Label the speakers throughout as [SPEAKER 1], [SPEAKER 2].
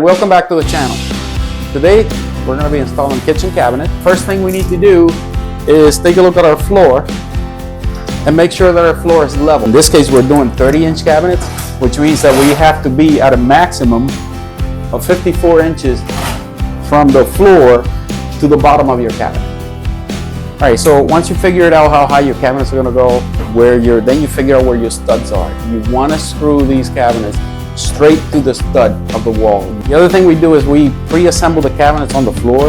[SPEAKER 1] Welcome back to the channel. Today we're going to be installing kitchen cabinet. First thing we need to do is take a look at our floor and make sure that our floor is level. In this case we're doing 30-inch cabinets, which means that we have to be at a maximum of 54 inches from the floor to the bottom of your cabinet. Alright, so once you figure out how high your cabinets are going to go, then you figure out where your studs are. You want to screw these cabinets straight to the stud of the wall. The other thing we do is we pre-assemble the cabinets on the floor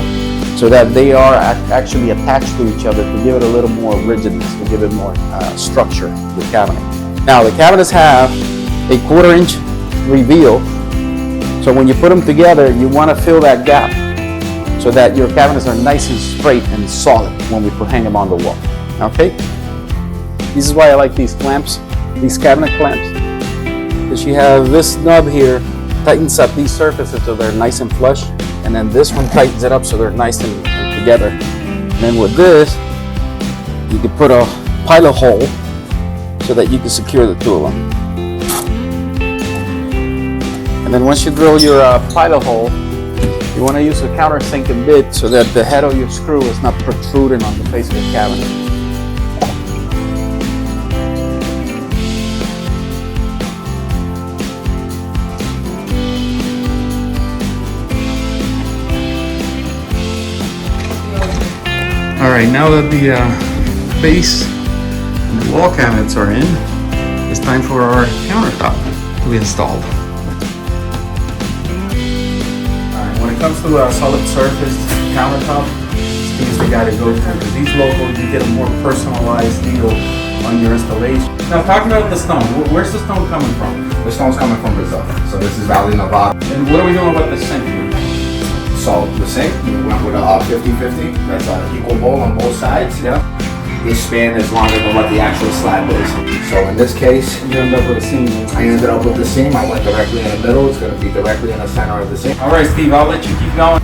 [SPEAKER 1] so that they are actually attached to each other to give it a little more rigidness, to give it more structure to the cabinet. Now the cabinets have a 1/4 inch reveal, so when you put them together you want to fill that gap so that your cabinets are nice and straight and solid when we hang them on the wall. Okay? This is why I like these clamps, these cabinet clamps. You have this nub here, tightens up these surfaces so they're nice and flush, and then this one tightens it up so they're nice and together. And then with this, you can put a pilot hole so that you can secure the two of them. And then once you drill your pilot hole, you want to use a countersinking bit so that the head of your screw is not protruding on the face of the cabinet. Alright, now that the base and the wall cabinets are in, it's time for our countertop to be installed. Alright, when it comes to a solid surface countertop, Steve's the guy to go to, because these locals, you get a more personalized deal on your installation. Now talk about the stone. Where's the stone coming from?
[SPEAKER 2] The stone's coming from Brazil. So this is Valley, Nevada.
[SPEAKER 1] And what are we doing about the sink here?
[SPEAKER 2] So the sink, we went with a 50-50. That's an equal bowl on both sides.
[SPEAKER 1] Yeah.
[SPEAKER 2] This span is longer than what the actual slab is. So in this case,
[SPEAKER 1] You end up with a seam.
[SPEAKER 2] I ended up with the seam. I went directly in the middle. It's going to be directly in the center of the sink.
[SPEAKER 1] Alright Steve, I'll let you keep going.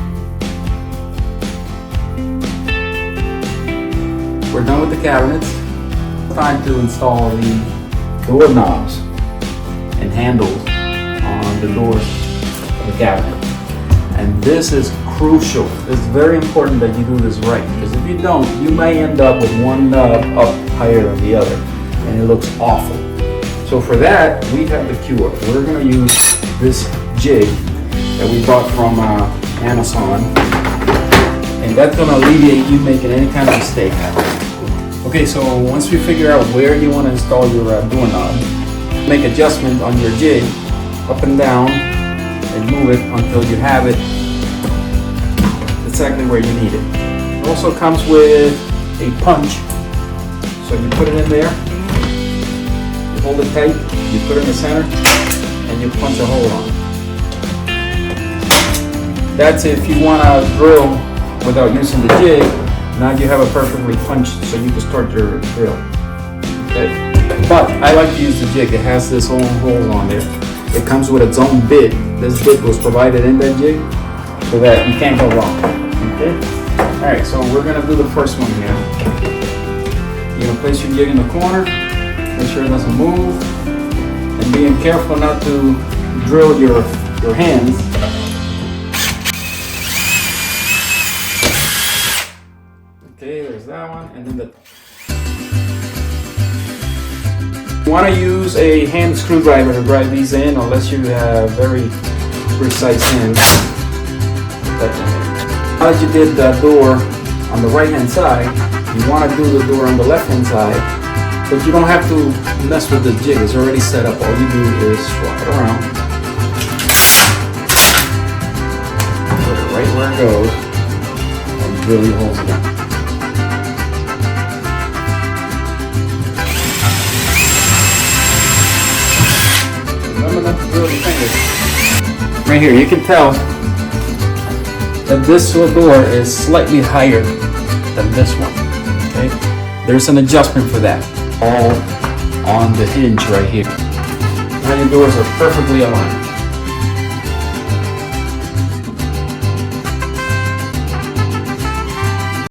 [SPEAKER 1] We're done with the cabinets. Time to install the door knobs and handles on the doors of the cabinet. And this is crucial. It's very important that you do this right, because if you don't, you may end up with one nub up higher than the other, and it looks awful. So for that, we have the cure. We're going to use this jig that we bought from Amazon, and that's going to alleviate you making any kind of mistake. Okay, so once we figure out where you want to install your doorknob, make adjustment on your jig up and down, and move it until you have it exactly where you need it. It also comes with a punch, so you put it in there, you hold it tight, you put it in the center, and you punch a hole on it. That's if you want to drill without using the jig. Now you have a perfectly punched, so you can start your drill. Okay. But I like to use the jig. It has this own hole on there. It comes with its own bit. This bit was provided in that jig so that you can't go wrong. Okay? Alright, so we're going to do the first one here. You're going to place your jig in the corner, make sure it doesn't move, and being careful not to drill your hands. Okay, there's that one, and then you want to use a hand screwdriver to drive these in, unless you have very precise hands. Now that you did the door on the right hand side, you want to do the door on the left hand side, but you don't have to mess with the jig. It's already set up. All you do is swap it around, put it right where it goes, and drill your holes again. Right here, you can tell that this door is slightly higher than this one. Okay, there's an adjustment for that, all on the hinge right here. Now your doors are perfectly aligned.